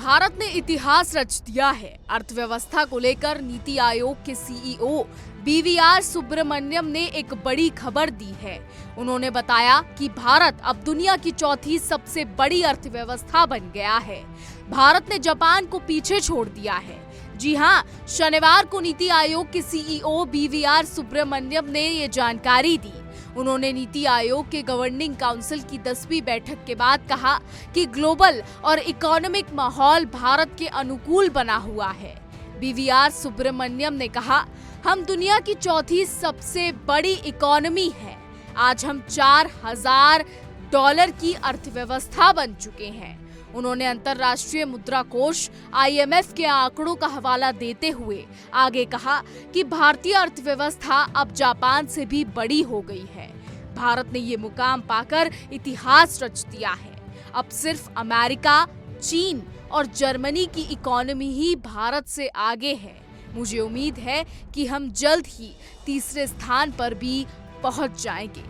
भारत ने इतिहास रच दिया है। अर्थव्यवस्था को लेकर नीति आयोग के सीईओ बीवीआर सुब्रमण्यम ने एक बड़ी खबर दी है। उन्होंने बताया कि भारत अब दुनिया की चौथी सबसे बड़ी अर्थव्यवस्था बन गया है। भारत ने जापान को पीछे छोड़ दिया है। जी हां, शनिवार को नीति आयोग के सीईओ बीवीआर सुब्रमण्यम ने ये जानकारी दी। उन्होंने नीति आयोग के गवर्निंग काउंसिल की 10वीं बैठक के बाद कहा कि ग्लोबल और इकोनॉमिक माहौल भारत के अनुकूल बना हुआ है। बीवीआर सुब्रमण्यम ने कहा, हम दुनिया की चौथी सबसे बड़ी इकोनॉमी है। आज हम $4000 की अर्थव्यवस्था बन चुके हैं। उन्होंने अंतर्राष्ट्रीय मुद्रा कोष IMF के आंकड़ों का हवाला देते हुए आगे कहा कि भारतीय अर्थव्यवस्था अब जापान से भी बड़ी हो गई है। भारत ने ये मुकाम पाकर इतिहास रच दिया है। अब सिर्फ अमेरिका, चीन और जर्मनी की इकोनॉमी ही भारत से आगे है। मुझे उम्मीद है कि हम जल्द ही तीसरे स्थान पर भी पहुंच जाएंगे।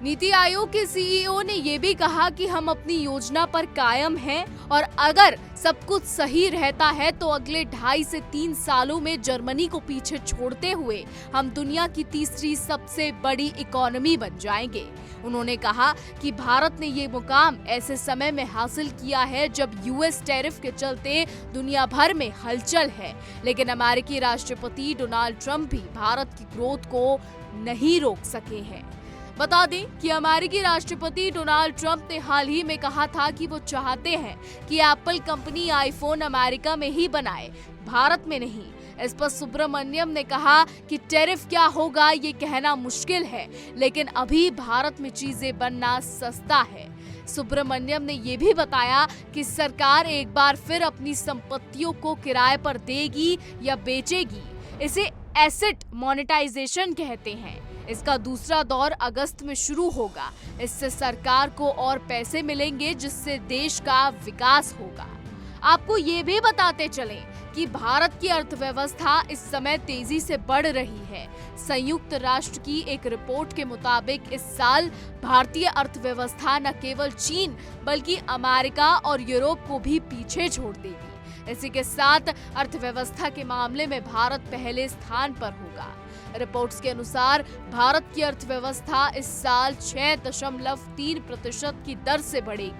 नीति आयोग के सीईओ ने यह भी कहा कि हम अपनी योजना पर कायम हैं और अगर सब कुछ सही रहता है तो अगले 2.5 से 3 सालों में जर्मनी को पीछे छोड़ते हुए हम दुनिया की तीसरी सबसे बड़ी इकोनॉमी बन जाएंगे। उन्होंने कहा कि भारत ने ये मुकाम ऐसे समय में हासिल किया है जब यूएस टैरिफ के चलते दुनिया भर में हलचल है, लेकिन अमेरिकी राष्ट्रपति डोनाल्ड ट्रंप भी भारत की ग्रोथ को नहीं रोक सके हैं। बता दें कि अमेरिकी राष्ट्रपति डोनाल्ड ट्रंप ने हाल ही में कहा था कि वो चाहते हैं कि एप्पल कंपनी आईफोन अमेरिका में ही बनाए, भारत में नहीं। इस पर सुब्रमण्यम ने कहा कि टैरिफ क्या होगा ये कहना मुश्किल है, लेकिन अभी भारत में चीजें बनना सस्ता है। सुब्रमण्यम ने ये भी बताया कि सरकार एक बार फिर अपनी संपत्तियों को किराए पर देगी या बेचेगी। इसे एसेट मोनेटाइजेशन कहते हैं। इसका दूसरा दौर अगस्त में शुरू होगा। इससे सरकार को और पैसे मिलेंगे जिससे देश का विकास होगा। आपको ये भी बताते चलें कि भारत की अर्थव्यवस्था इस समय तेजी से बढ़ रही है। संयुक्त राष्ट्र की एक रिपोर्ट के मुताबिक इस साल भारतीय अर्थव्यवस्था न केवल चीन बल्कि अमेरिका और यूरोप को भी पीछे छोड़ देगी। इसी के साथ अर्थव्यवस्था के मामले में भारत पहले स्थान पर होगा। रिपोर्ट्स के अनुसार भारत की अर्थव्यवस्था इस साल 6.3% की दर से बढ़ेगी।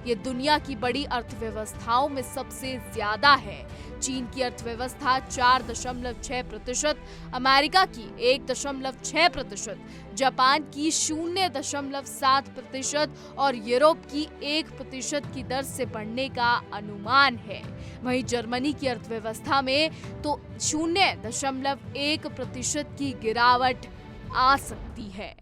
ये दुनिया की बड़ी अर्थव्यवस्थाओं में सबसे ज्यादा है। चीन की अर्थव्यवस्था 4.6%, अमेरिका की 1.6%, जापान की 0.7% और यूरोप की 1% की दर से बढ़ने का अनुमान है। वहीं जर्मनी की अर्थव्यवस्था में तो 0.1% की गिरावट आ सकती है।